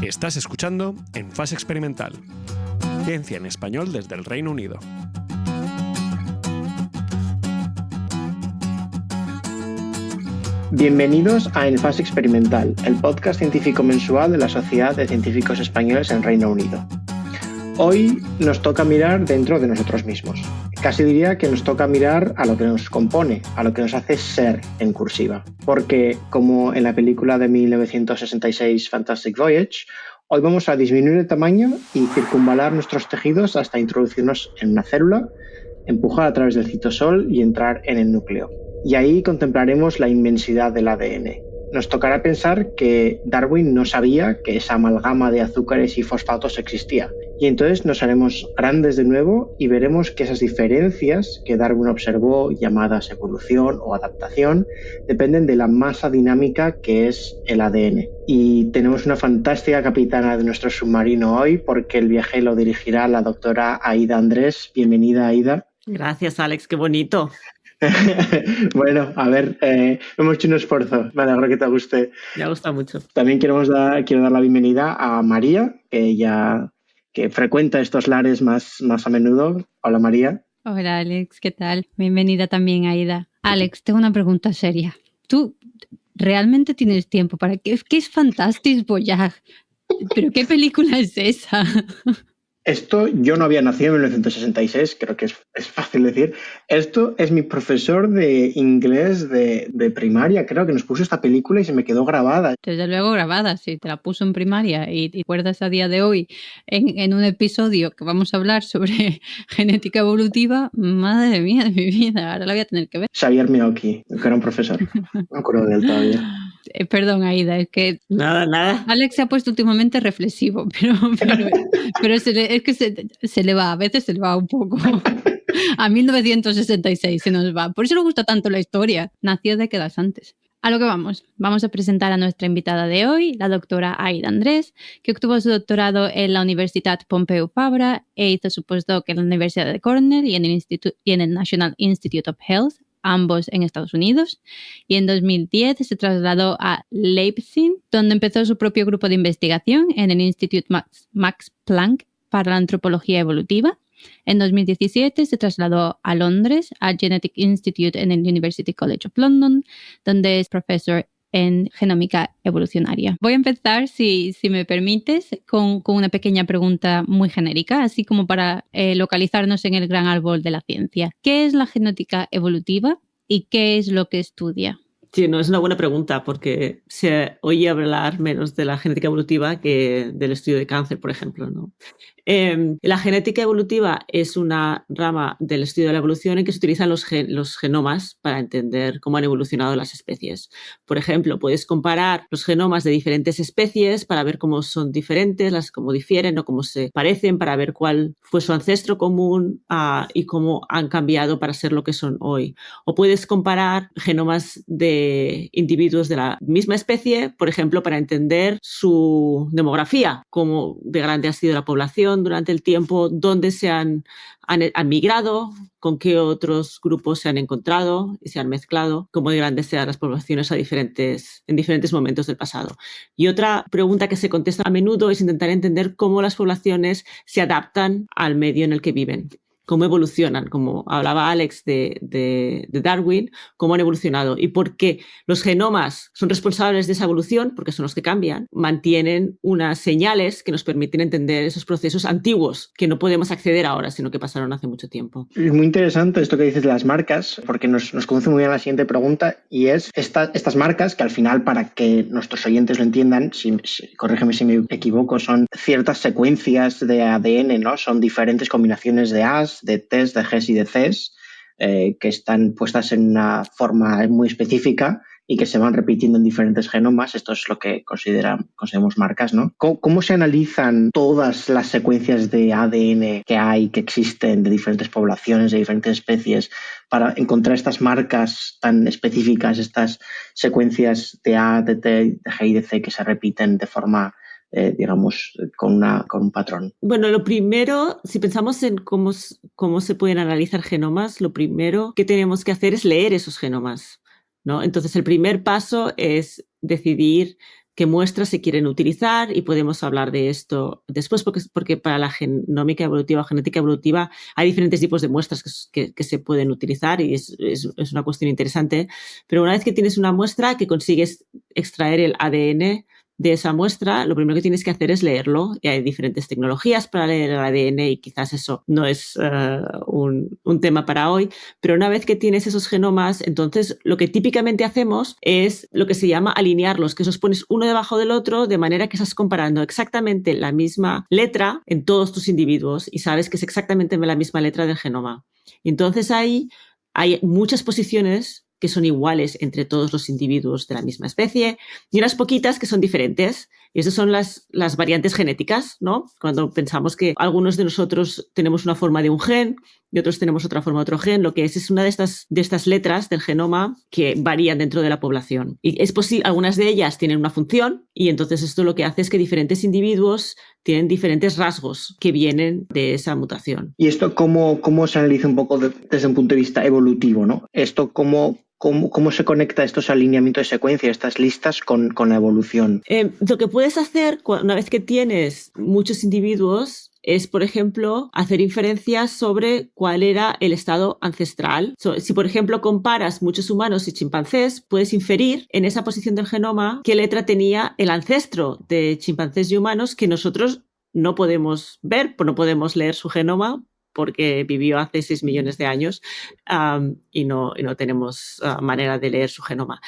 Estás escuchando En Fase Experimental, ciencia en español desde el Reino Unido. Bienvenidos a En Fase Experimental, el podcast científico mensual de la Sociedad de Científicos Españoles en Reino Unido. Hoy nos toca mirar dentro de nosotros mismos. Casi diría que nos toca mirar a lo que nos compone, a lo que nos hace ser en cursiva. Porque, como en la película de 1966 Fantastic Voyage, hoy vamos a disminuir el tamaño y circunvalar nuestros tejidos hasta introducirnos en una célula, empujar a través del citosol y entrar en el núcleo. Y ahí contemplaremos la inmensidad del ADN. Nos tocará pensar que Darwin no sabía que esa amalgama de azúcares y fosfatos existía. Y entonces nos haremos grandes de nuevo y veremos que esas diferencias que Darwin observó, llamadas evolución o adaptación, dependen de la masa dinámica que es el ADN. Y tenemos una fantástica capitana de nuestro submarino hoy, porque el viaje lo dirigirá la doctora Aida Andrés. Bienvenida, Aida. Gracias, Alex, qué bonito. Bueno, a ver, hemos hecho un esfuerzo. Me alegro que te guste. Me gusta mucho. También quiero dar la bienvenida a María, que frecuenta estos lares más a menudo. Hola, María. Hola, Alex, ¿qué tal? Bienvenida también, Aida. Alex, tengo una pregunta seria. ¿Tú realmente tienes tiempo para qué es Fantastic Voyage? ¿Pero qué película es esa? Esto, yo no había nacido en 1966, creo que es fácil decir. Esto es mi profesor de inglés de primaria, creo que nos puso esta película y se me quedó grabada. Desde luego grabada, sí, te la puso en primaria y te acuerdas a día de hoy en un episodio que vamos a hablar sobre genética evolutiva. Madre mía de mi vida, ahora la voy a tener que ver. Xavier Mioki, que era un profesor. No me acuerdo de él todavía. Perdón, Aida, es que... Nada. Alex se ha puesto últimamente reflexivo, pero es que se le va, a veces se le va un poco. A 1966 se nos va. Por eso le gusta tanto la historia. Nació décadas antes. A lo que vamos a presentar a nuestra invitada de hoy, la doctora Aida Andrés, que obtuvo su doctorado en la Universidad Pompeu Fabra e hizo su postdoc en la Universidad de Cornell y en el National Institute of Health, ambos en Estados Unidos, y en 2010 se trasladó a Leipzig, donde empezó su propio grupo de investigación en el Institut Max Planck para la antropología evolutiva. En 2017 se trasladó a Londres, al Genetic Institute en el University College of London, donde es profesor en genómica evolucionaria. Voy a empezar, si me permites, con una pequeña pregunta muy genérica, así como para localizarnos en el gran árbol de la ciencia. ¿Qué es la genética evolutiva y qué es lo que estudia? Sí, no, es una buena pregunta porque se oye hablar menos de la genética evolutiva que del estudio de cáncer, por ejemplo, ¿no? La genética evolutiva es una rama del estudio de la evolución en que se utilizan los genomas para entender cómo han evolucionado las especies. Por ejemplo, puedes comparar los genomas de diferentes especies para ver cómo son diferentes, cómo difieren o cómo se parecen, para ver cuál fue su ancestro común y cómo han cambiado para ser lo que son hoy. O puedes comparar genomas de individuos de la misma especie, por ejemplo, para entender su demografía, cómo de grande ha sido la población durante el tiempo, dónde se han migrado, con qué otros grupos se han encontrado y se han mezclado, cómo de grandes sean las poblaciones en diferentes momentos del pasado. Y otra pregunta que se contesta a menudo es intentar entender cómo las poblaciones se adaptan al medio en el que viven, cómo evolucionan, como hablaba Alex de Darwin, cómo han evolucionado y por qué los genomas son responsables de esa evolución, porque son los que cambian, mantienen unas señales que nos permiten entender esos procesos antiguos que no podemos acceder ahora, sino que pasaron hace mucho tiempo. Es muy interesante esto que dices de las marcas, porque nos conduce muy bien a la siguiente pregunta, y es estas marcas, que al final, para que nuestros oyentes lo entiendan, corrígeme si me equivoco, son ciertas secuencias de ADN, ¿no? Son diferentes combinaciones de As, de Ts, de Gs y de Cs, que están puestas en una forma muy específica y que se van repitiendo en diferentes genomas. Esto es lo que consideramos marcas, ¿no? ¿Cómo se analizan todas las secuencias de ADN que existen de diferentes poblaciones, de diferentes especies, para encontrar estas marcas tan específicas, estas secuencias de A, de T, de G y de C que se repiten de forma con un patrón? Bueno, lo primero, si pensamos en cómo se pueden analizar genomas, lo primero que tenemos que hacer es leer esos genomas, ¿no? Entonces, el primer paso es decidir qué muestras se quieren utilizar y podemos hablar de esto después porque para la genómica evolutiva o genética evolutiva hay diferentes tipos de muestras que se pueden utilizar y es una cuestión interesante. Pero una vez que tienes una muestra que consigues extraer el ADN de esa muestra, lo primero que tienes que hacer es leerlo y hay diferentes tecnologías para leer el ADN y quizás eso no es un tema para hoy, pero una vez que tienes esos genomas, entonces lo que típicamente hacemos es lo que se llama alinearlos, que los pones uno debajo del otro de manera que estás comparando exactamente la misma letra en todos tus individuos y sabes que es exactamente la misma letra del genoma. Y entonces ahí hay muchas posiciones que son iguales entre todos los individuos de la misma especie y unas poquitas que son diferentes. Y esas son las variantes genéticas, ¿no? Cuando pensamos que algunos de nosotros tenemos una forma de un gen y otros tenemos otra forma de otro gen, lo que es una de estas letras del genoma que varían dentro de la población. Y es posible, algunas de ellas tienen una función y entonces esto lo que hace es que diferentes individuos tienen diferentes rasgos que vienen de esa mutación. ¿Y esto cómo se analiza un poco desde un punto de vista evolutivo, ¿no? Esto ¿Cómo se conecta estos alineamientos de secuencia, estas listas con la evolución? Lo que puedes hacer una vez que tienes muchos individuos es, por ejemplo, hacer inferencias sobre cuál era el estado ancestral. Si, por ejemplo, comparas muchos humanos y chimpancés, puedes inferir en esa posición del genoma qué letra tenía el ancestro de chimpancés y humanos que nosotros no podemos ver, no podemos leer su genoma porque vivió hace 6 millones de años y no tenemos manera de leer su genoma.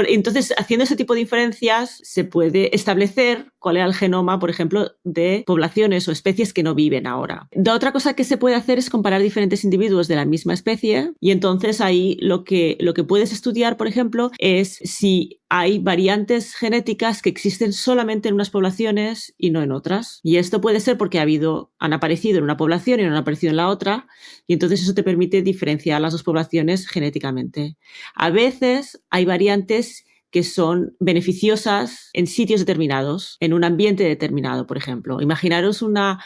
Entonces, haciendo ese tipo de inferencias, se puede establecer cuál era el genoma, por ejemplo, de poblaciones o especies que no viven ahora. La otra cosa que se puede hacer es comparar diferentes individuos de la misma especie y entonces ahí lo que puedes estudiar, por ejemplo, es si hay variantes genéticas que existen solamente en unas poblaciones y no en otras. Y esto puede ser porque han aparecido en una población y no han aparecido en la otra, y entonces eso te permite diferenciar las dos poblaciones genéticamente. A veces hay variantes que son beneficiosas en sitios determinados, en un ambiente determinado, por ejemplo. Imaginaros una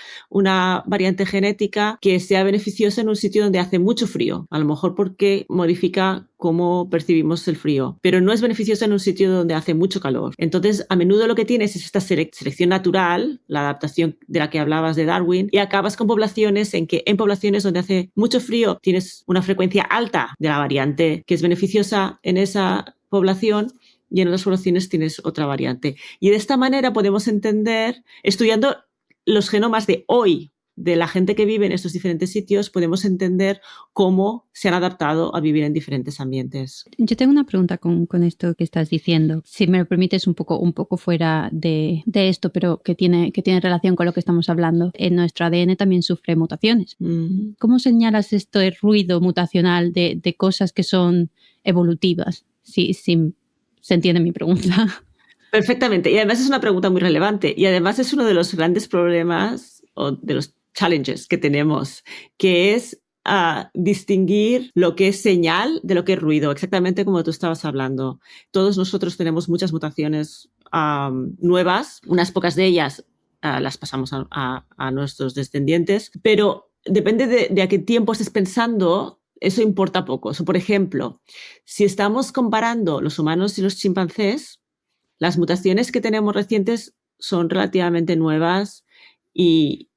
variante genética que sea beneficiosa en un sitio donde hace mucho frío, a lo mejor porque modifica cómo percibimos el frío, pero no es beneficiosa en un sitio donde hace mucho calor. Entonces, a menudo lo que tienes es esta selección natural, la adaptación de la que hablabas de Darwin, y acabas con poblaciones en poblaciones donde hace mucho frío tienes una frecuencia alta de la variante que es beneficiosa en esa población y en otras poblaciones tienes otra variante. Y de esta manera podemos entender, estudiando los genomas de hoy de la gente que vive en estos diferentes sitios, podemos entender cómo se han adaptado a vivir en diferentes ambientes. Yo tengo una pregunta con esto que estás diciendo. Si me lo permites, un poco fuera de esto, pero que tiene relación con lo que estamos hablando. En nuestro ADN también sufre mutaciones. ¿Cómo señalas esto de ruido mutacional de cosas que son evolutivas? Sí, se entiende mi pregunta. Perfectamente. Y además es una pregunta muy relevante. Y además es uno de los grandes problemas o de los challenges que tenemos, que es distinguir lo que es señal de lo que es ruido, exactamente como tú estabas hablando. Todos nosotros tenemos muchas mutaciones nuevas, unas pocas de ellas las pasamos a nuestros descendientes, pero depende de a qué tiempo estés pensando. Eso importa poco. Por ejemplo, si estamos comparando los humanos y los chimpancés, las mutaciones que tenemos recientes son relativamente nuevas y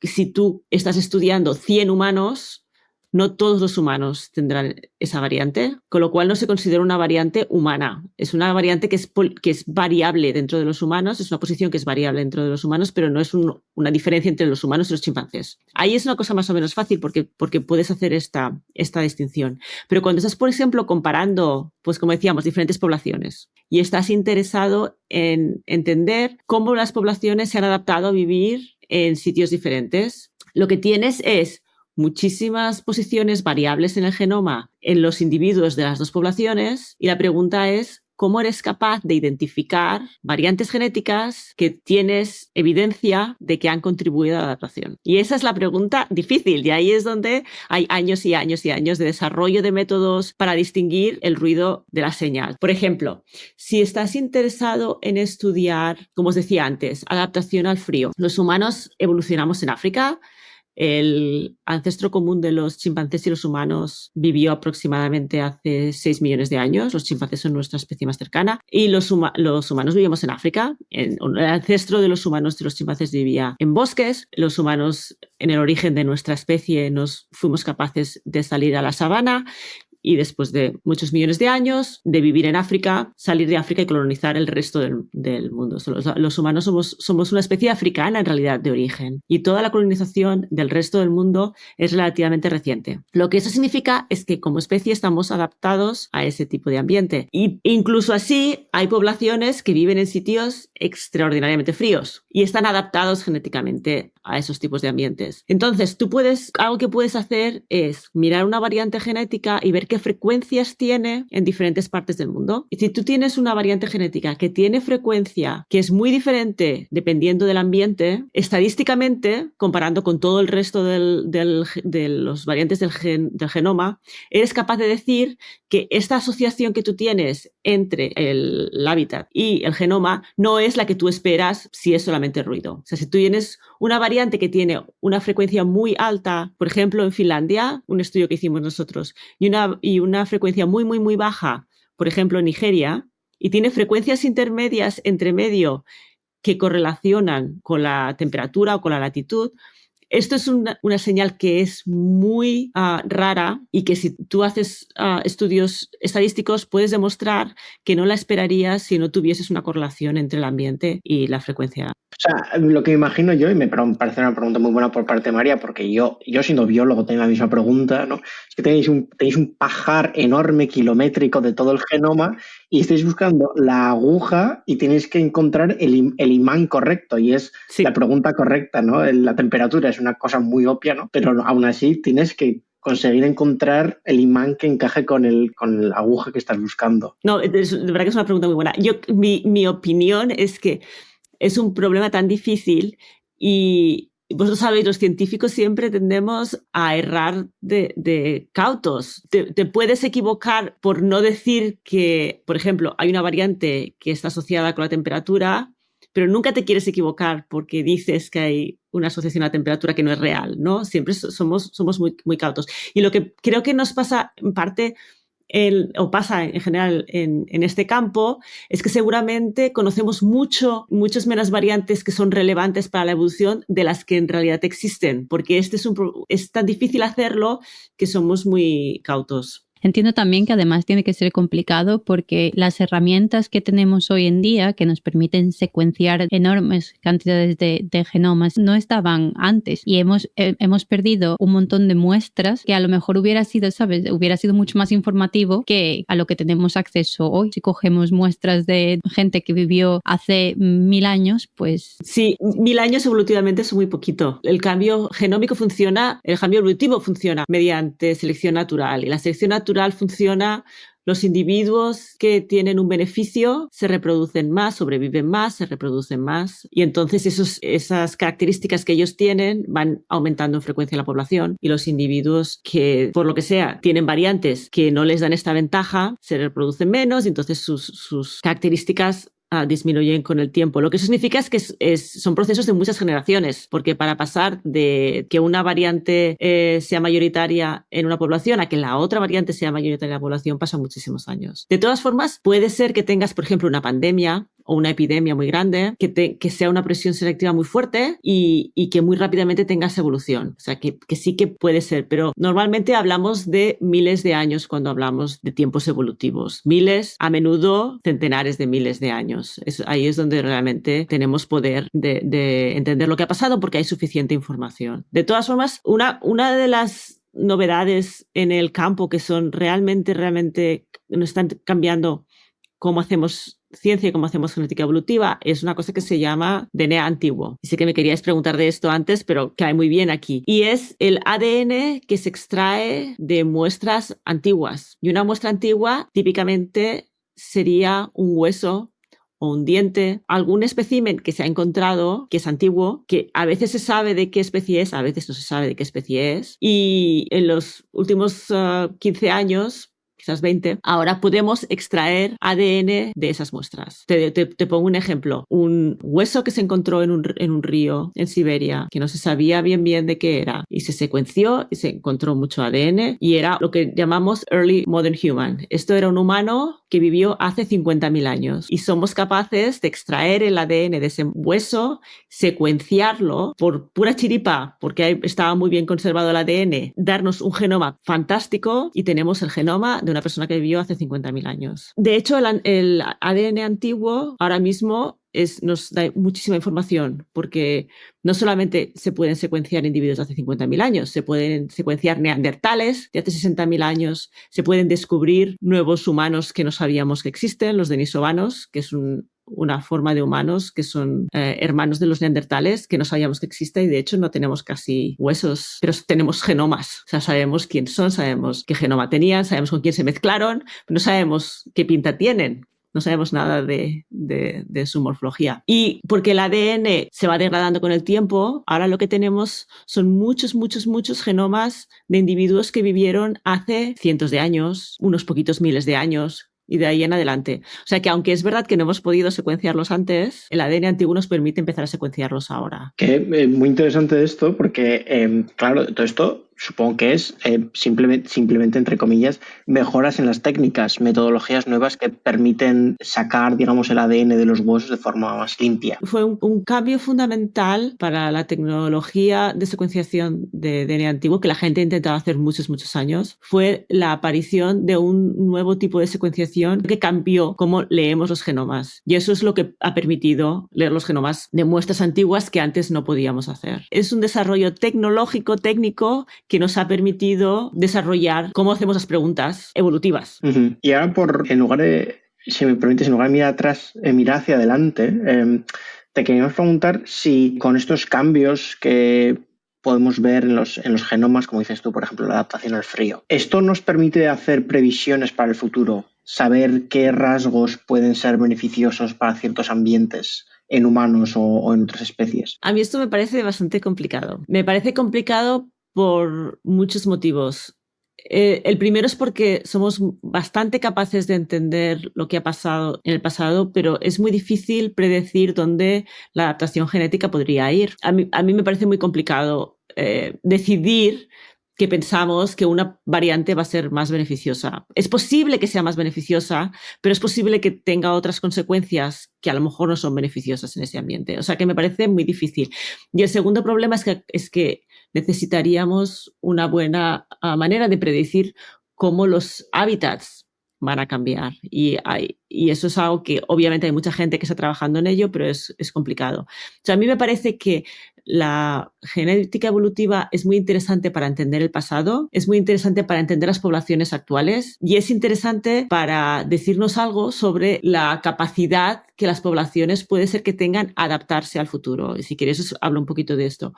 si tú estás estudiando 100 humanos, no todos los humanos tendrán esa variante, con lo cual no se considera una variante humana. Es una variante que es variable dentro de los humanos, es una posición que es variable dentro de los humanos, pero no es una diferencia entre los humanos y los chimpancés. Ahí es una cosa más o menos fácil porque puedes hacer esta distinción. Pero cuando estás, por ejemplo, comparando, pues como decíamos, diferentes poblaciones y estás interesado en entender cómo las poblaciones se han adaptado a vivir en sitios diferentes, lo que tienes es muchísimas posiciones variables en el genoma en los individuos de las dos poblaciones y la pregunta es ¿cómo eres capaz de identificar variantes genéticas que tienes evidencia de que han contribuido a la adaptación? Y esa es la pregunta difícil y ahí es donde hay años y años y años de desarrollo de métodos para distinguir el ruido de la señal. Por ejemplo, si estás interesado en estudiar, como os decía antes, adaptación al frío, los humanos evolucionamos en África. el ancestro común de los chimpancés y los humanos vivió aproximadamente hace 6 millones de años. Los chimpancés son nuestra especie más cercana y los humanos vivimos en África. El ancestro de los humanos y los chimpancés vivía en bosques. Los humanos, en el origen de nuestra especie, nos fuimos capaces de salir a la sabana y después de muchos millones de años de vivir en África, salir de África y colonizar el resto del mundo. Los humanos somos una especie africana en realidad de origen y toda la colonización del resto del mundo es relativamente reciente. Lo que eso significa es que como especie estamos adaptados a ese tipo de ambiente e incluso así hay poblaciones que viven en sitios extraordinariamente fríos y están adaptados genéticamente a esos tipos de ambientes. Entonces, algo que puedes hacer es mirar una variante genética y ver qué frecuencias tiene en diferentes partes del mundo. Y si tú tienes una variante genética que tiene frecuencia que es muy diferente dependiendo del ambiente, estadísticamente, comparando con todo el resto de los variantes del genoma, eres capaz de decir que esta asociación que tú tienes entre el hábitat y el genoma no es la que tú esperas si es solamente ruido. O sea, si tú tienes una variante que tiene una frecuencia muy alta, por ejemplo, en Finlandia, un estudio que hicimos nosotros, y una frecuencia muy, muy, muy baja, por ejemplo, en Nigeria, y tiene frecuencias intermedias entre medio que correlacionan con la temperatura o con la latitud, esto es una señal que es muy rara y que si tú haces estudios estadísticos puedes demostrar que no la esperarías si no tuvieses una correlación entre el ambiente y la frecuencia. O sea, lo que me imagino yo, y me parece una pregunta muy buena por parte de María, porque yo siendo biólogo tengo la misma pregunta, ¿no? Es que tenéis un pajar enorme, kilométrico de todo el genoma y estáis buscando la aguja y tenéis que encontrar el imán correcto y es Sí. la pregunta correcta, ¿no? La temperatura es una cosa muy obvia, ¿no? Pero aún así tienes que conseguir encontrar el imán que encaje con la aguja que estás buscando. No, de verdad que es una pregunta muy buena. Mi opinión es que es un problema tan difícil y vosotros sabéis, los científicos siempre tendemos a errar de cautos. Te puedes equivocar por no decir que, por ejemplo, hay una variante que está asociada con la temperatura, pero nunca te quieres equivocar porque dices que hay una asociación a la temperatura que no es real, ¿no? Siempre somos muy, muy cautos. Y lo que creo que nos pasa en parte o pasa en general en este campo, es que seguramente conocemos muchas menos variantes que son relevantes para la evolución de las que en realidad existen, porque es tan difícil hacerlo que somos muy cautos. Entiendo también que además tiene que ser complicado porque las herramientas que tenemos hoy en día que nos permiten secuenciar enormes cantidades de genomas no estaban antes y hemos perdido un montón de muestras que a lo mejor hubiera sido mucho más informativo que a lo que tenemos acceso hoy. Si cogemos muestras de gente que vivió hace 1000 años, pues... Sí, 1000 años evolutivamente es muy poquito. El cambio genómico el cambio evolutivo funciona mediante selección natural y la selección natural funciona, los individuos que tienen un beneficio se reproducen más, sobreviven más, se reproducen más y entonces esas características que ellos tienen van aumentando en frecuencia en la población y los individuos que, por lo que sea, tienen variantes que no les dan esta ventaja, se reproducen menos y entonces sus características disminuyen con el tiempo. Lo que eso significa es que son procesos de muchas generaciones, porque para pasar de que una variante sea mayoritaria en una población a que la otra variante sea mayoritaria en la población pasan muchísimos años. De todas formas, puede ser que tengas, por ejemplo, una pandemia o una epidemia muy grande, que sea una presión selectiva muy fuerte y que muy rápidamente tengas evolución. O sea, que sí que puede ser, pero normalmente hablamos de miles de años cuando hablamos de tiempos evolutivos. Miles, a menudo centenares de miles de años. Ahí es donde realmente tenemos poder de entender lo que ha pasado porque hay suficiente información. De todas formas, una de las novedades en el campo que son realmente nos están cambiando cómo hacemos ciencia y cómo hacemos genética evolutiva es una cosa que se llama DNA antiguo. Y sé que me queríais preguntar de esto antes, pero cae muy bien aquí. Y es el ADN que se extrae de muestras antiguas. Y una muestra antigua típicamente sería un hueso o un diente, algún espécimen que se ha encontrado, que es antiguo, que a veces se sabe de qué especie es, a veces no se sabe de qué especie es. Y en los últimos 15 años quizás 20, ahora podemos extraer ADN de esas muestras. Te pongo un ejemplo. Un hueso que se encontró en un río en Siberia, que no se sabía bien de qué era, y se secuenció y se encontró mucho ADN, y era lo que llamamos Early Modern Human. Esto era un humano que vivió hace 50.000 años, y somos capaces de extraer el ADN de ese hueso, secuenciarlo por pura chiripa, porque estaba muy bien conservado el ADN, darnos un genoma fantástico, y tenemos el genoma de una persona que vivió hace 50.000 años. De hecho, el ADN antiguo ahora mismo nos da muchísima información, porque no solamente se pueden secuenciar individuos de hace 50.000 años, se pueden secuenciar neandertales de hace 60.000 años, se pueden descubrir nuevos humanos que no sabíamos que existen, los denisovanos, que es una forma de humanos que son hermanos de los neandertales, que no sabíamos que existen, y de hecho no tenemos casi huesos, pero tenemos genomas. O sea, sabemos quién son, sabemos qué genoma tenían, sabemos con quién se mezclaron, pero no sabemos qué pinta tienen. No sabemos nada de su morfología. Y porque el ADN se va degradando con el tiempo, ahora lo que tenemos son muchos genomas de individuos que vivieron hace cientos de años, unos poquitos miles de años, y de ahí en adelante. O sea que aunque es verdad que no hemos podido secuenciarlos antes, el ADN antiguo nos permite empezar a secuenciarlos ahora. Muy interesante esto porque, claro, todo esto supongo que es simplemente, entre comillas, mejoras en las técnicas, metodologías nuevas que permiten sacar, digamos, el ADN de los huesos de forma más limpia. Fue un cambio fundamental para la tecnología de secuenciación de ADN antiguo que la gente ha intentado hacer muchos años. Fue la aparición de un nuevo tipo de secuenciación que cambió cómo leemos los genomas. Y eso es lo que ha permitido leer los genomas de muestras antiguas que antes no podíamos hacer. Es un desarrollo tecnológico, técnico, que nos ha permitido desarrollar cómo hacemos las preguntas evolutivas. Uh-huh. Y ahora, en lugar de mirar atrás, mirar hacia adelante, te queríamos preguntar si con estos cambios que podemos ver en los genomas, como dices tú, por ejemplo, la adaptación al frío, ¿esto nos permite hacer previsiones para el futuro? Saber qué rasgos pueden ser beneficiosos para ciertos ambientes en humanos o en otras especies. A mí esto me parece bastante complicado. Me parece complicado por muchos motivos. El primero es porque somos bastante capaces de entender lo que ha pasado en el pasado, pero es muy difícil predecir dónde la adaptación genética podría ir. A mí me parece muy complicado decidir que pensamos que una variante va a ser más beneficiosa. Es posible que sea más beneficiosa, pero es posible que tenga otras consecuencias que a lo mejor no son beneficiosas en ese ambiente. O sea que me parece muy difícil. Y el segundo problema es que necesitaríamos una buena manera de predecir cómo los hábitats van a cambiar. Y eso es algo que obviamente hay mucha gente que está trabajando en ello, pero es complicado. O sea, a mí me parece que la genética evolutiva es muy interesante para entender el pasado, es muy interesante para entender las poblaciones actuales y es interesante para decirnos algo sobre la capacidad que las poblaciones puede ser que tengan a adaptarse al futuro. Y si quieres, os hablo un poquito de esto.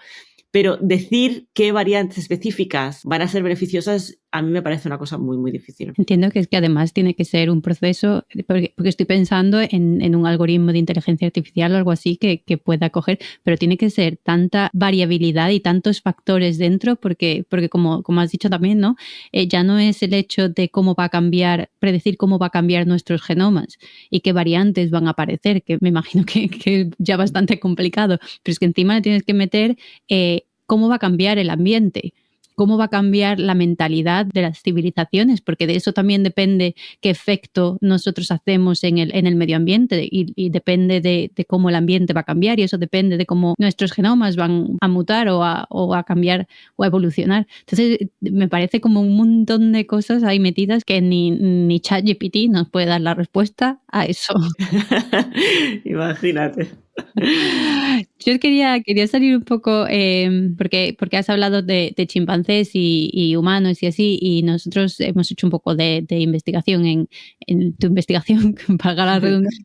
Pero decir qué variantes específicas van a ser beneficiosas a mí me parece una cosa muy difícil. Entiendo que es que además tiene que ser un proceso, porque estoy pensando en un algoritmo de inteligencia artificial o algo así que pueda coger, pero tiene que ser tanta variabilidad y tantos factores dentro, porque como has dicho también, ¿no? Ya no es el hecho de cómo va a cambiar, predecir cómo va a cambiar nuestros genomas y qué variantes van a aparecer, que me imagino que ya bastante complicado, pero es que encima le tienes que meter cómo va a cambiar el ambiente, cómo va a cambiar la mentalidad de las civilizaciones, porque de eso también depende qué efecto nosotros hacemos en el medio ambiente y depende de cómo el ambiente va a cambiar y eso depende de cómo nuestros genomas van a mutar o a cambiar o a evolucionar. Entonces me parece como un montón de cosas ahí metidas que ni ChatGPT nos puede dar la respuesta a eso. Imagínate. Yo quería salir un poco, porque has hablado de chimpancés y humanos y así, y nosotros hemos hecho un poco de investigación en tu investigación, para la redundancia,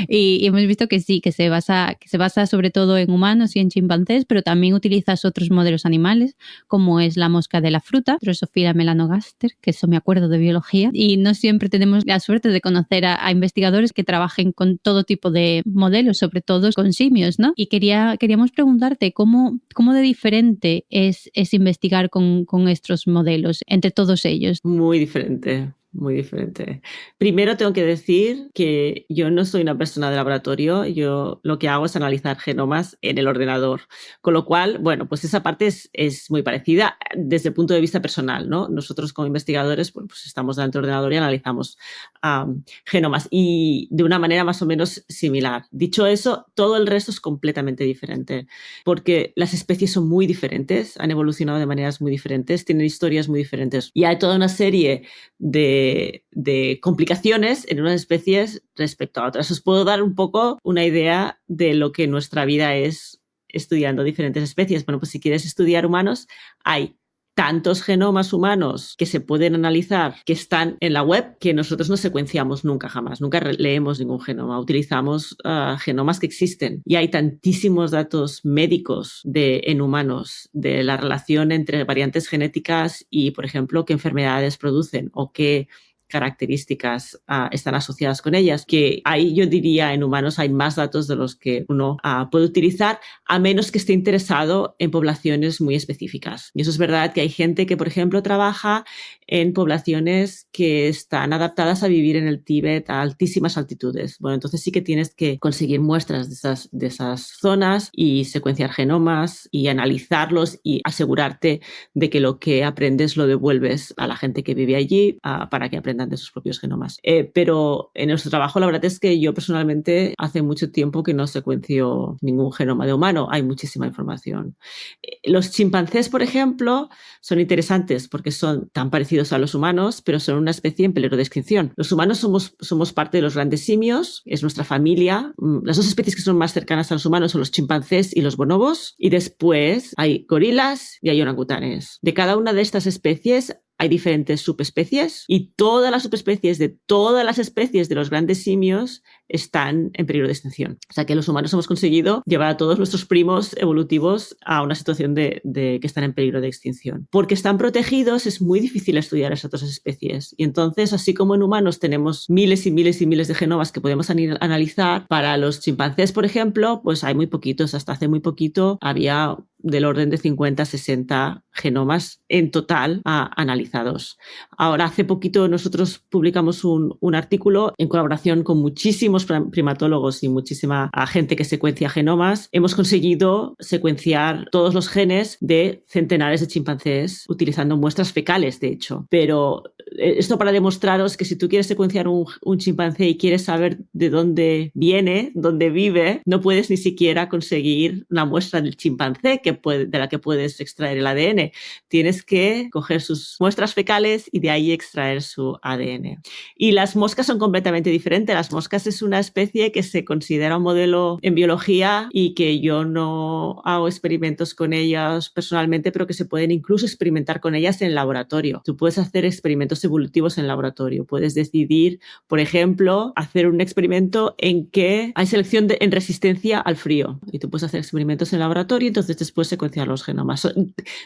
y hemos visto que sí, que se basa sobre todo en humanos y en chimpancés, pero también utilizas otros modelos animales, como es la mosca de la fruta, Drosophila melanogaster, que eso me acuerdo de biología, y no siempre tenemos la suerte de conocer a investigadores que trabajen con todo tipo de modelos, sobre todo con simios, ¿no? Y queríamos preguntarte cómo de diferente es investigar con estos modelos entre todos ellos. Muy diferente. muy diferente. Primero tengo que decir que yo no soy una persona de laboratorio, yo lo que hago es analizar genomas en el ordenador, con lo cual, bueno, pues esa parte es muy parecida desde el punto de vista personal, ¿no? Nosotros como investigadores, bueno, pues estamos delante del ordenador y analizamos genomas y de una manera más o menos similar. Dicho eso, todo el resto es completamente diferente, porque las especies son muy diferentes, han evolucionado de maneras muy diferentes, tienen historias muy diferentes y hay toda una serie de complicaciones en unas especies respecto a otras. Os puedo dar un poco una idea de lo que nuestra vida es estudiando diferentes especies. Bueno, pues si quieres estudiar humanos, hay tantos genomas humanos que se pueden analizar, que están en la web, que nosotros no secuenciamos nunca, jamás. Nunca leemos ningún genoma. Utilizamos genomas que existen. Y hay tantísimos datos médicos en humanos de la relación entre variantes genéticas y, por ejemplo, qué enfermedades producen o qué características están asociadas con ellas, que ahí yo diría en humanos hay más datos de los que uno puede utilizar, a menos que esté interesado en poblaciones muy específicas. Y eso es verdad que hay gente que, por ejemplo, trabaja en poblaciones que están adaptadas a vivir en el Tíbet a altísimas altitudes. Bueno, entonces sí que tienes que conseguir muestras de esas zonas y secuenciar genomas y analizarlos y asegurarte de que lo que aprendes lo devuelves a la gente que vive allí para que aprendan de sus propios genomas. Pero en nuestro trabajo la verdad es que yo personalmente hace mucho tiempo que no secuencio ningún genoma de humano. Hay muchísima información. Los chimpancés, por ejemplo, son interesantes porque son tan parecidos a los humanos, pero son una especie en peligro de extinción. Los humanos somos parte de los grandes simios, es nuestra familia. Las dos especies que son más cercanas a los humanos son los chimpancés y los bonobos. Y después hay gorilas y hay orangutanes. De cada una de estas especies hay diferentes subespecies y todas las subespecies de todas las especies de los grandes simios están en peligro de extinción. O sea que los humanos hemos conseguido llevar a todos nuestros primos evolutivos a una situación de que están en peligro de extinción. Porque están protegidos, es muy difícil estudiar esas otras especies. Y entonces, así como en humanos tenemos miles y miles y miles de genomas que podemos analizar, para los chimpancés, por ejemplo, pues hay muy poquitos. Hasta hace muy poquito había del orden de 50 a 60 genomas en total analizados. Ahora, hace poquito nosotros publicamos un artículo en colaboración con muchísimos primatólogos y muchísima gente que secuencia genomas. Hemos conseguido secuenciar todos los genes de centenares de chimpancés utilizando muestras fecales, de hecho. Pero esto para demostraros que si tú quieres secuenciar un chimpancé y quieres saber de dónde viene, dónde vive, no puedes ni siquiera conseguir una muestra del chimpancé de la que puedes extraer el ADN. Tienes que coger sus muestras fecales y de ahí extraer su ADN. Y las moscas son completamente diferentes. Las moscas es una especie que se considera un modelo en biología y que yo no hago experimentos con ellas personalmente, pero que se pueden incluso experimentar con ellas en el laboratorio. Tú puedes hacer experimentos evolutivos en el laboratorio. Puedes decidir, por ejemplo, hacer un experimento en que hay selección en resistencia al frío. Y tú puedes hacer experimentos en el laboratorio y entonces después secuenciar los genomas.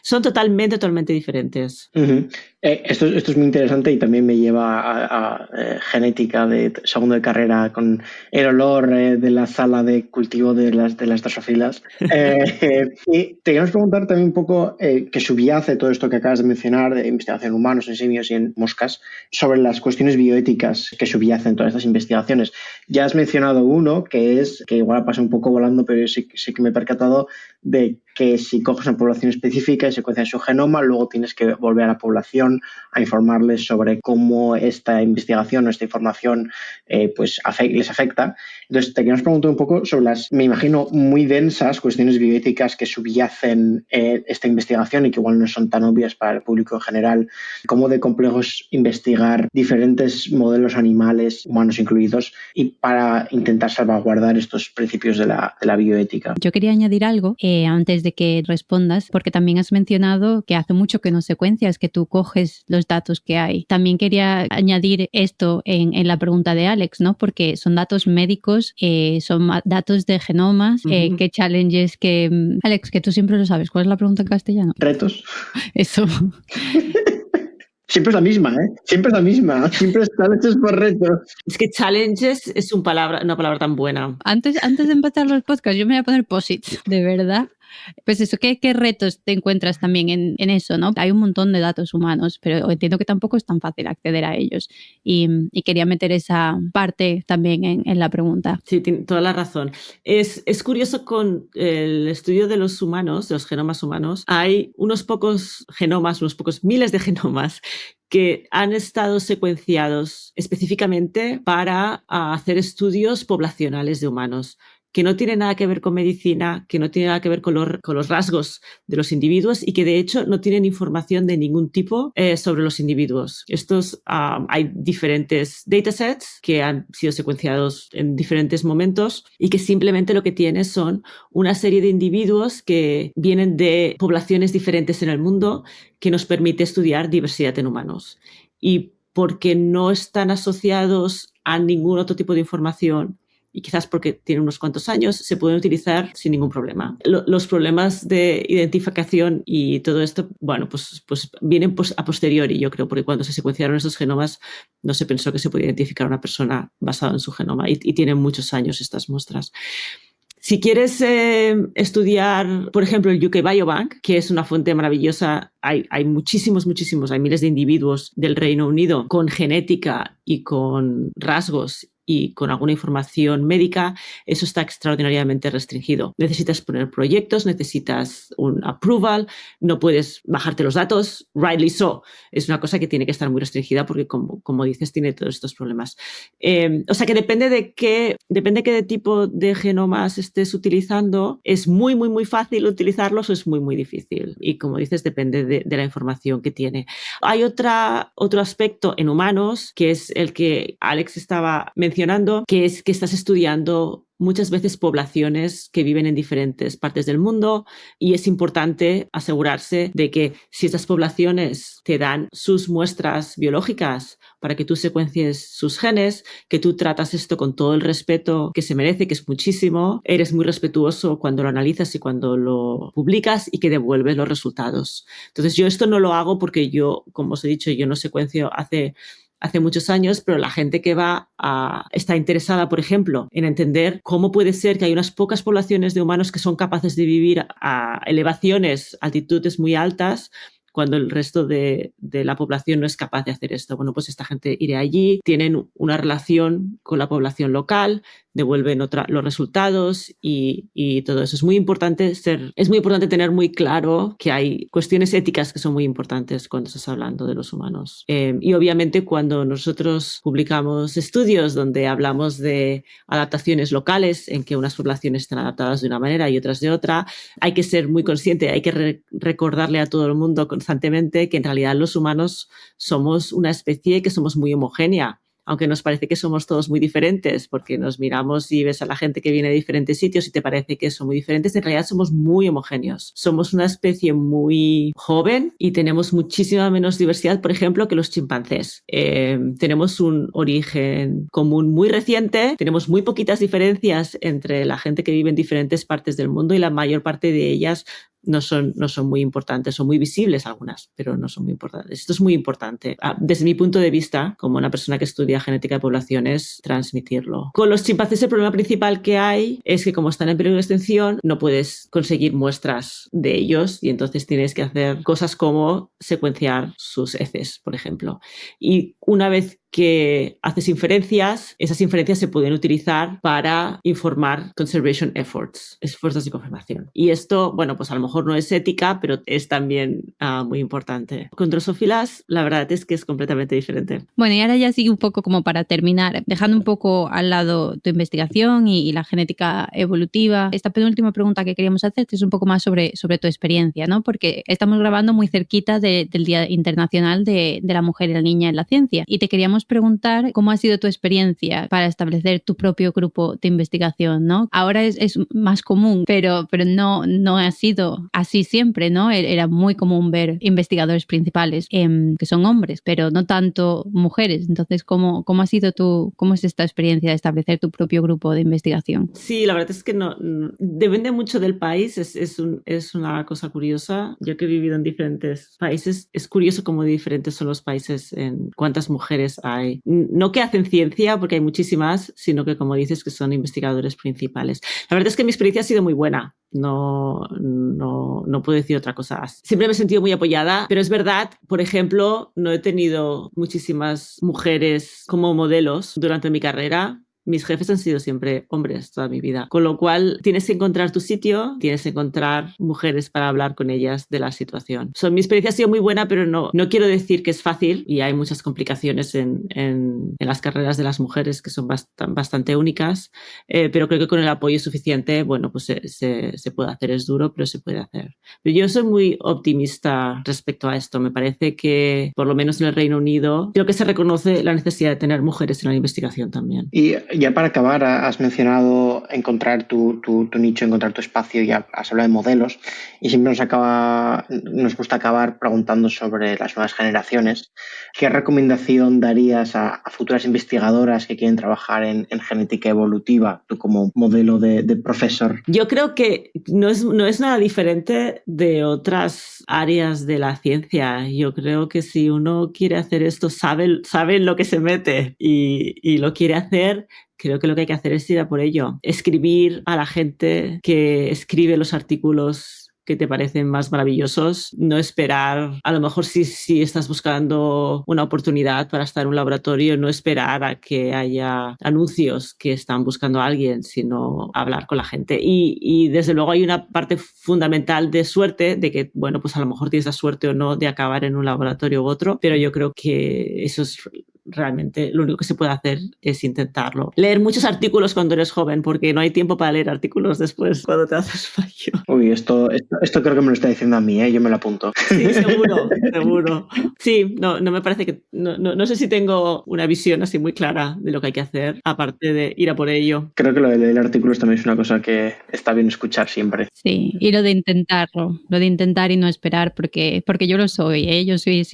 Son totalmente diferentes. Uh-huh. Esto es muy interesante y también me lleva a genética de segundo de carrera con el olor de la sala de cultivo de las drosofilas. Y te queremos preguntar también un poco que subyace todo esto que acabas de mencionar de investigación en humanos, en simios y en moscas, sobre las cuestiones bioéticas que subyacen todas estas investigaciones. Ya has mencionado uno que igual pasa un poco volando, pero sí que me he percatado de que si coges una población específica y secuencias su genoma, luego tienes que volver a la población a informarles sobre cómo esta investigación o esta información pues les afecta. Entonces, te queremos preguntar un poco sobre las, me imagino, muy densas cuestiones bioéticas que subyacen esta investigación y que igual no son tan obvias para el público en general. ¿Cómo de complejo es investigar diferentes modelos animales, humanos incluidos, y para intentar salvaguardar estos principios de la bioética? Yo quería añadir algo antes de que respondas, porque también has mencionado que hace mucho que no secuencias, que tú coges los datos que hay. También quería añadir esto en la pregunta de Alex, ¿no? Porque son datos médicos, son datos de genomas, qué challenges que... Alex, que tú siempre lo sabes. ¿Cuál es la pregunta en castellano? Retos. Eso. Siempre es la misma, ¿eh? Siempre es la misma. Siempre están hechos por retos. Es que challenges es una palabra tan buena. Antes de empezar los podcasts, yo me voy a poner posits, de verdad. Pues eso, ¿qué retos te encuentras también en eso, ¿no? Hay un montón de datos humanos, pero entiendo que tampoco es tan fácil acceder a ellos. Y quería meter esa parte también en la pregunta. Sí, tiene toda la razón. Es curioso con el estudio de los humanos, de los genomas humanos, hay unos pocos genomas, unos pocos miles de genomas que han estado secuenciados específicamente para hacer estudios poblacionales de humanos, que no tiene nada que ver con medicina, que no tiene nada que ver con los rasgos de los individuos y que de hecho no tienen información de ningún tipo sobre los individuos. Hay diferentes datasets que han sido secuenciados en diferentes momentos y que simplemente lo que tienen son una serie de individuos que vienen de poblaciones diferentes en el mundo que nos permite estudiar diversidad en humanos. Y porque no están asociados a ningún otro tipo de información, y quizás porque tienen unos cuantos años, se pueden utilizar sin ningún problema. Los problemas de identificación y todo esto, bueno, pues vienen a posteriori, yo creo, porque cuando se secuenciaron esos genomas no se pensó que se podía identificar a una persona basada en su genoma y tienen muchos años estas muestras. Si quieres estudiar, por ejemplo, el UK Biobank, que es una fuente maravillosa, hay muchísimos, hay miles de individuos del Reino Unido con genética y con rasgos y con alguna información médica, eso está extraordinariamente restringido. Necesitas poner proyectos, necesitas un approval, no puedes bajarte los datos, rightly so. Es una cosa que tiene que estar muy restringida porque, como dices, tiene todos estos problemas. O sea que depende qué tipo de genomas estés utilizando, es muy fácil utilizarlos o es muy difícil. Y como dices, depende de la información que tiene. Hay otro aspecto en humanos, que es el que Alex estaba mencionando, que es que estás estudiando muchas veces poblaciones que viven en diferentes partes del mundo y es importante asegurarse de que si estas poblaciones te dan sus muestras biológicas para que tú secuencies sus genes, que tú tratas esto con todo el respeto que se merece, que es muchísimo, eres muy respetuoso cuando lo analizas y cuando lo publicas y que devuelves los resultados. Entonces yo esto no lo hago porque yo, como os he dicho, yo no secuencio hace muchos años, pero la gente que está interesada, por ejemplo, en entender cómo puede ser que hay unas pocas poblaciones de humanos que son capaces de vivir a elevaciones, altitudes muy altas, cuando el resto de la población no es capaz de hacer esto. Bueno, pues esta gente irá allí, tienen una relación con la población local, devuelven los resultados y todo eso. Es muy importante tener muy claro que hay cuestiones éticas que son muy importantes cuando estás hablando de los humanos. Y obviamente cuando nosotros publicamos estudios donde hablamos de adaptaciones locales, en que unas poblaciones están adaptadas de una manera y otras de otra, hay que ser muy consciente, hay que recordarle a todo el mundo constantemente que en realidad los humanos somos una especie que somos muy homogénea. Aunque nos parece que somos todos muy diferentes, porque nos miramos y ves a la gente que viene de diferentes sitios y te parece que son muy diferentes, en realidad somos muy homogéneos. Somos una especie muy joven y tenemos muchísima menos diversidad, por ejemplo, que los chimpancés. Tenemos un origen común muy reciente, tenemos muy poquitas diferencias entre la gente que vive en diferentes partes del mundo y la mayor parte de ellas no son muy importantes, son muy visibles algunas, pero no son muy importantes. Esto es muy importante. Desde mi punto de vista, como una persona que estudia genética de poblaciones, transmitirlo. Con los chimpancés el problema principal que hay es que como están en peligro de extinción, no puedes conseguir muestras de ellos y entonces tienes que hacer cosas como secuenciar sus heces, por ejemplo. Y una vez que haces inferencias, esas inferencias se pueden utilizar para informar conservation efforts, esfuerzos de conservación. Y esto, bueno, pues a lo mejor no es ética, pero es también muy importante. Con drosófilas, la verdad es que es completamente diferente. Bueno, y ahora ya sigue un poco como para terminar, dejando un poco al lado tu investigación y la genética evolutiva. Esta penúltima pregunta que queríamos hacerte es un poco más sobre tu experiencia, ¿no? Porque estamos grabando muy cerquita del Día Internacional de la Mujer y la Niña en la Ciencia y te queríamos preguntar cómo ha sido tu experiencia para establecer tu propio grupo de investigación, ¿no? Ahora es más común, pero no ha sido así siempre, ¿no? Era muy común ver investigadores principales que son hombres, pero no tanto mujeres. Entonces, ¿cómo ha sido cómo es esta experiencia de establecer tu propio grupo de investigación? Sí, la verdad es que no depende mucho del país, es una cosa curiosa. Yo que he vivido en diferentes países, es curioso cómo diferentes son los países en cuántas mujeres hay. No que hacen ciencia, porque hay muchísimas, sino que, como dices, que son investigadores principales. La verdad es que mi experiencia ha sido muy buena. No puedo decir otra cosa. Siempre me he sentido muy apoyada, pero es verdad, por ejemplo, no he tenido muchísimas mujeres como modelos durante mi carrera. Mis jefes han sido siempre hombres toda mi vida, con lo cual tienes que encontrar tu sitio, tienes que encontrar mujeres para hablar con ellas de la situación. Mi experiencia ha sido muy buena, pero no quiero decir que es fácil, y hay muchas complicaciones en las carreras de las mujeres que son bastante únicas, pero creo que con el apoyo suficiente, bueno, pues se puede hacer. Es duro, pero se puede hacer. Pero yo soy muy optimista respecto a esto. Me parece que, por lo menos en el Reino Unido, creo que se reconoce la necesidad de tener mujeres en la investigación también. Y ya para acabar, has mencionado encontrar tu nicho, encontrar tu espacio, ya has hablado de modelos, y siempre nos gusta acabar preguntando sobre las nuevas generaciones. ¿Qué recomendación darías a futuras investigadoras que quieren trabajar en genética evolutiva, tú como modelo de profesor? Yo creo que no es nada diferente de otras áreas de la ciencia. Yo creo que si uno quiere hacer esto, sabe en lo que se mete y lo quiere hacer. Creo que lo que hay que hacer es ir a por ello. Escribir a la gente que escribe los artículos que te parecen más maravillosos, no esperar, a lo mejor si estás buscando una oportunidad para estar en un laboratorio, no esperar a que haya anuncios que están buscando a alguien, sino hablar con la gente. Y desde luego hay una parte fundamental de suerte, de que, bueno, pues a lo mejor tienes la suerte o no de acabar en un laboratorio u otro, pero yo creo que eso es realmente lo único que se puede hacer, es intentarlo. Leer muchos artículos cuando eres joven, porque no hay tiempo para leer artículos después cuando te haces mayor. Uy, esto creo que me lo está diciendo a mí, yo me lo apunto. Sí, seguro. Sí, no me parece que... No sé si tengo una visión así muy clara de lo que hay que hacer, aparte de ir a por ello. Creo que lo de leer artículos también es una cosa que está bien escuchar siempre. Sí, y lo de intentarlo, lo de intentar y no esperar, porque yo lo soy, ¿eh? Yo he sido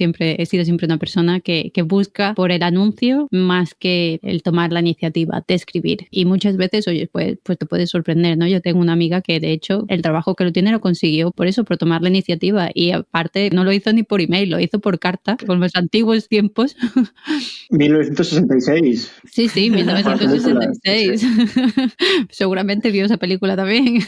siempre una persona que busca por el anuncio más que el tomar la iniciativa de escribir. Y muchas veces, oye, pues te puedes sorprender, ¿no? Yo tengo una amiga que, de hecho, el trabajo que lo tiene lo consiguió por eso, por tomar la iniciativa. Y aparte, no lo hizo ni por email, lo hizo por carta, con los antiguos tiempos. 1966. Sí, 1966. Seguramente vio esa película también.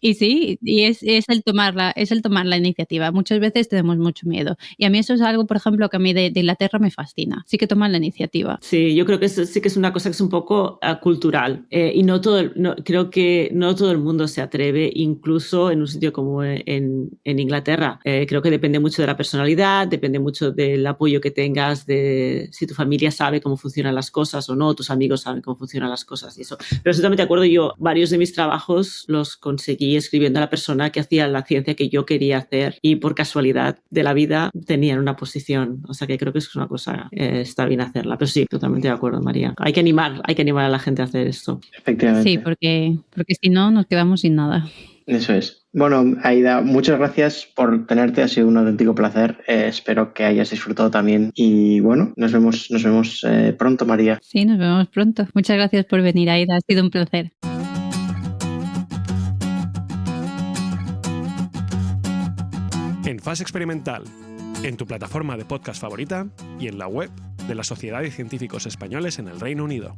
Y sí, y es el tomar la iniciativa. Muchas veces tenemos mucho miedo. Y a mí eso es algo, por ejemplo, que a mí de Inglaterra me fascina. Sí que toman la iniciativa. Sí, yo creo que eso sí que es una cosa que es un poco cultural. Y creo que no todo el mundo se atreve, incluso en un sitio como en Inglaterra. Creo que depende mucho de la personalidad, depende mucho del apoyo que tengas, de si tu familia sabe cómo funcionan las cosas o no, tus amigos saben cómo funcionan las cosas y eso. Pero totalmente de acuerdo, yo varios de mis trabajos los conseguí escribiendo a la persona que hacía la ciencia que yo quería hacer, y por casualidad de la vida tenían una posición. O sea que creo que es una cosa, está bien hacerla. Pero sí, totalmente de acuerdo, María. Hay que animar a la gente a hacer esto. Efectivamente. Sí, porque si no nos quedamos sin nada. Eso es. Bueno, Aida, muchas gracias por tenerte, ha sido un auténtico placer. Espero que hayas disfrutado también. Y bueno, nos vemos pronto, María. Sí, nos vemos pronto. Muchas gracias por venir, Aida, ha sido un placer. En Fase Experimental, en tu plataforma de podcast favorita y en la web de la Sociedad de Científicos Españoles en el Reino Unido.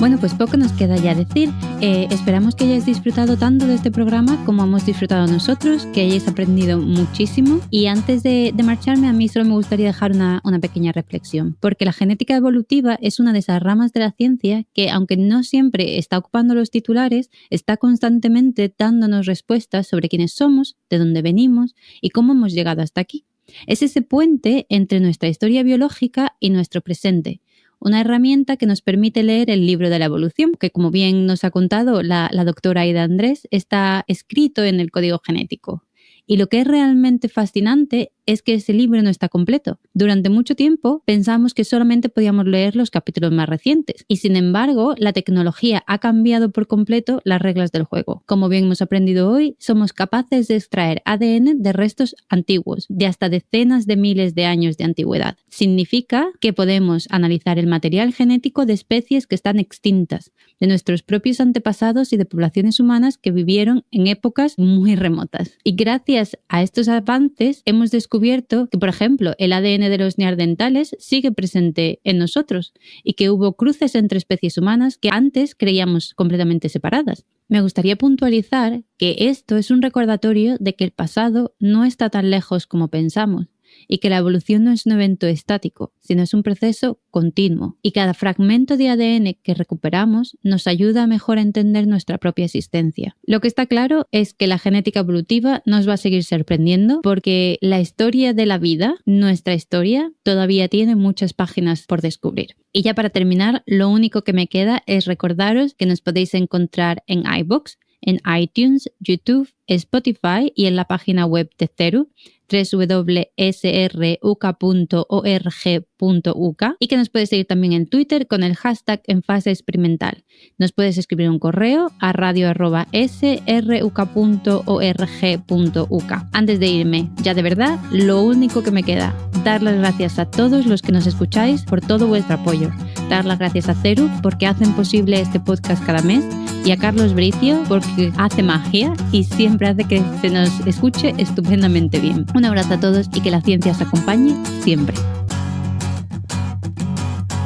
Bueno, pues poco nos queda ya decir. Esperamos que hayáis disfrutado tanto de este programa como hemos disfrutado nosotros, que hayáis aprendido muchísimo. Y antes de marcharme, a mí solo me gustaría dejar una pequeña reflexión, porque la genética evolutiva es una de esas ramas de la ciencia que, aunque no siempre está ocupando los titulares, está constantemente dándonos respuestas sobre quiénes somos, de dónde venimos y cómo hemos llegado hasta aquí. Es ese puente entre nuestra historia biológica y nuestro presente. Una herramienta que nos permite leer el libro de la evolución, que, como bien nos ha contado la doctora Aida Andrés, está escrito en el código genético. Y lo que es realmente fascinante es que ese libro no está completo. Durante mucho tiempo pensamos que solamente podíamos leer los capítulos más recientes, y sin embargo la tecnología ha cambiado por completo las reglas del juego. Como bien hemos aprendido hoy, somos capaces de extraer ADN de restos antiguos, de hasta decenas de miles de años de antigüedad. Significa que podemos analizar el material genético de especies que están extintas, de nuestros propios antepasados y de poblaciones humanas que vivieron en épocas muy remotas. Y gracias a estos avances hemos descubierto descubierto que, por ejemplo, el ADN de los neandertales sigue presente en nosotros y que hubo cruces entre especies humanas que antes creíamos completamente separadas. Me gustaría puntualizar que esto es un recordatorio de que el pasado no está tan lejos como pensamos y que la evolución no es un evento estático, sino es un proceso continuo. Y cada fragmento de ADN que recuperamos nos ayuda a mejor entender nuestra propia existencia. Lo que está claro es que la genética evolutiva nos va a seguir sorprendiendo porque la historia de la vida, nuestra historia, todavía tiene muchas páginas por descubrir. Y ya para terminar, lo único que me queda es recordaros que nos podéis encontrar en iVoox, en iTunes, YouTube, Spotify y en la página web de Theru, www.sruk.org.uk, y que nos puedes seguir también en Twitter con el hashtag En Fase Experimental. Nos puedes escribir un correo a radio@sruk.org.uk. Antes de irme, ya de verdad, lo único que me queda, dar las gracias a todos los que nos escucháis por todo vuestro apoyo. Dar las gracias a Theru porque hacen posible este podcast cada mes y a Carlos Bricio porque hace magia y siempre hace que se nos escuche estupendamente bien. Un abrazo a todos y que la ciencia os acompañe siempre.